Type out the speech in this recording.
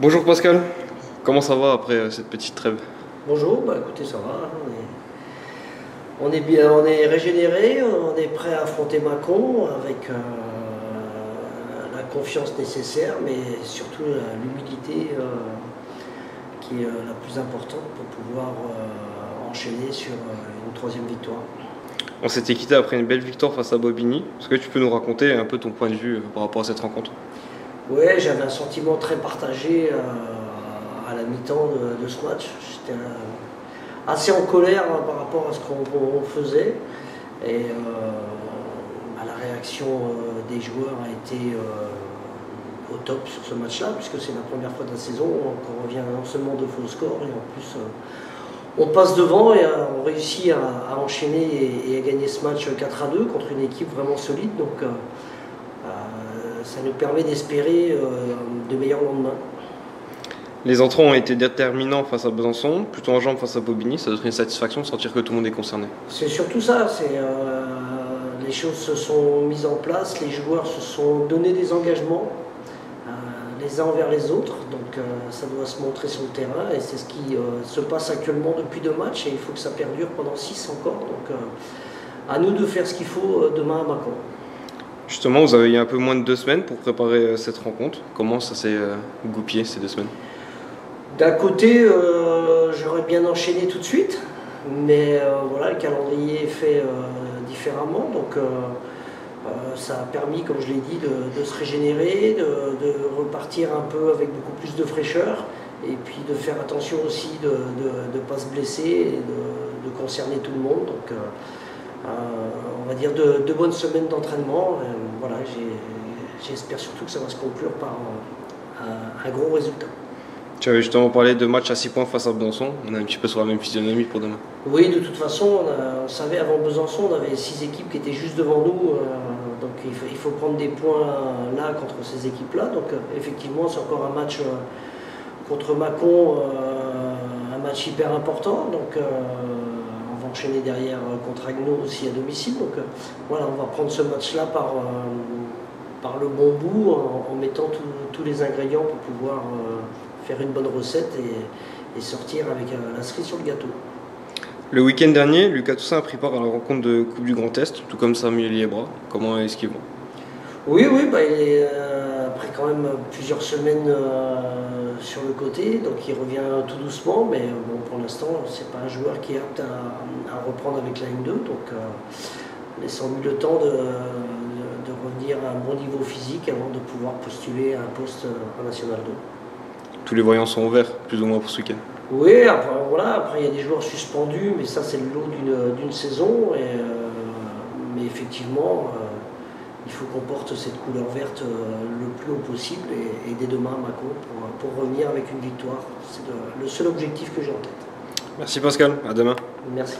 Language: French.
Bonjour Pascal, comment ça va après cette petite trêve? Bonjour, bah écoutez, ça va, hein, on est bien, on est régénéré, on est prêt à affronter Mâcon avec la confiance nécessaire, mais surtout l'humilité qui est la plus importante pour pouvoir enchaîner sur une troisième victoire. On s'était quitté après une belle victoire face à Bobigny. Est-ce que tu peux nous raconter un peu ton point de vue par rapport à cette rencontre? Ouais, j'avais un sentiment très partagé à la mi-temps de ce match. J'étais assez en colère par rapport à ce qu'on faisait. Et la réaction des joueurs a été au top sur ce match-là, puisque c'est la première fois de la saison qu'on revient non seulement de faux scores, et en plus on passe devant et on réussit à enchaîner et à gagner ce match 4-2 contre une équipe vraiment solide. Donc ça nous permet d'espérer de meilleurs lendemains. Les entrants ont été déterminants face à Besançon, plutôt en jambes face à Bobigny. Ça doit être une satisfaction de sentir que tout le monde est concerné. C'est surtout ça, les choses se sont mises en place, les joueurs se sont donné des engagements les uns envers les autres, donc ça doit se montrer sur le terrain et c'est ce qui se passe actuellement depuis 2 matchs et il faut que ça perdure pendant 6 encore, donc à nous de faire ce qu'il faut demain à Mâcon. Justement, vous avez eu un peu moins de 2 semaines pour préparer cette rencontre. Comment ça s'est goupillé ces 2 semaines? D'un côté, j'aurais bien enchaîné tout de suite, mais voilà, le calendrier est fait différemment, donc ça a permis, comme je l'ai dit, de se régénérer, de repartir un peu avec beaucoup plus de fraîcheur, et puis de faire attention aussi de ne pas se blesser et de concerner tout le monde. Donc on va dire de bonnes semaines d'entraînement. Voilà, j'espère surtout que ça va se conclure par un gros résultat. Tu avais justement parlé de match à 6 points face à Besançon. On est un petit peu sur la même physionomie pour demain. Oui, de toute façon, on savait avant Besançon, on avait 6 équipes qui étaient juste devant nous. Donc il faut prendre des points là contre ces équipes-là. Donc effectivement, c'est encore un match contre Mâcon, un match hyper important. Donc on va enchaîner derrière contre Agno aussi à domicile. Donc voilà, on va prendre ce match-là par le bon bout en mettant tous les ingrédients pour pouvoir faire une bonne recette et sortir avec la cerise sur le gâteau. Le week-end dernier, Lucas Toussaint a pris part à la rencontre de Coupe du Grand Est, tout comme Samuel Yebra. Comment est-ce qu'ils vont? Oui, bah, il est après quand même plusieurs semaines sur le côté, donc il revient tout doucement, mais bon, pour l'instant, c'est pas un joueur qui est apte à reprendre avec la N2, donc laissons-lui le temps de revenir à un bon niveau physique avant de pouvoir postuler à un poste en National 2. Tous les voyants sont ouverts, plus ou moins pour ce week-end. Oui, après, voilà, après il y a des joueurs suspendus, mais ça c'est le lot d'une saison. Mais effectivement, il faut qu'on porte cette couleur verte le plus haut possible et dès demain à Mâcon pour revenir avec une victoire. C'est le seul objectif que j'ai en tête. Merci Pascal, à demain. Merci.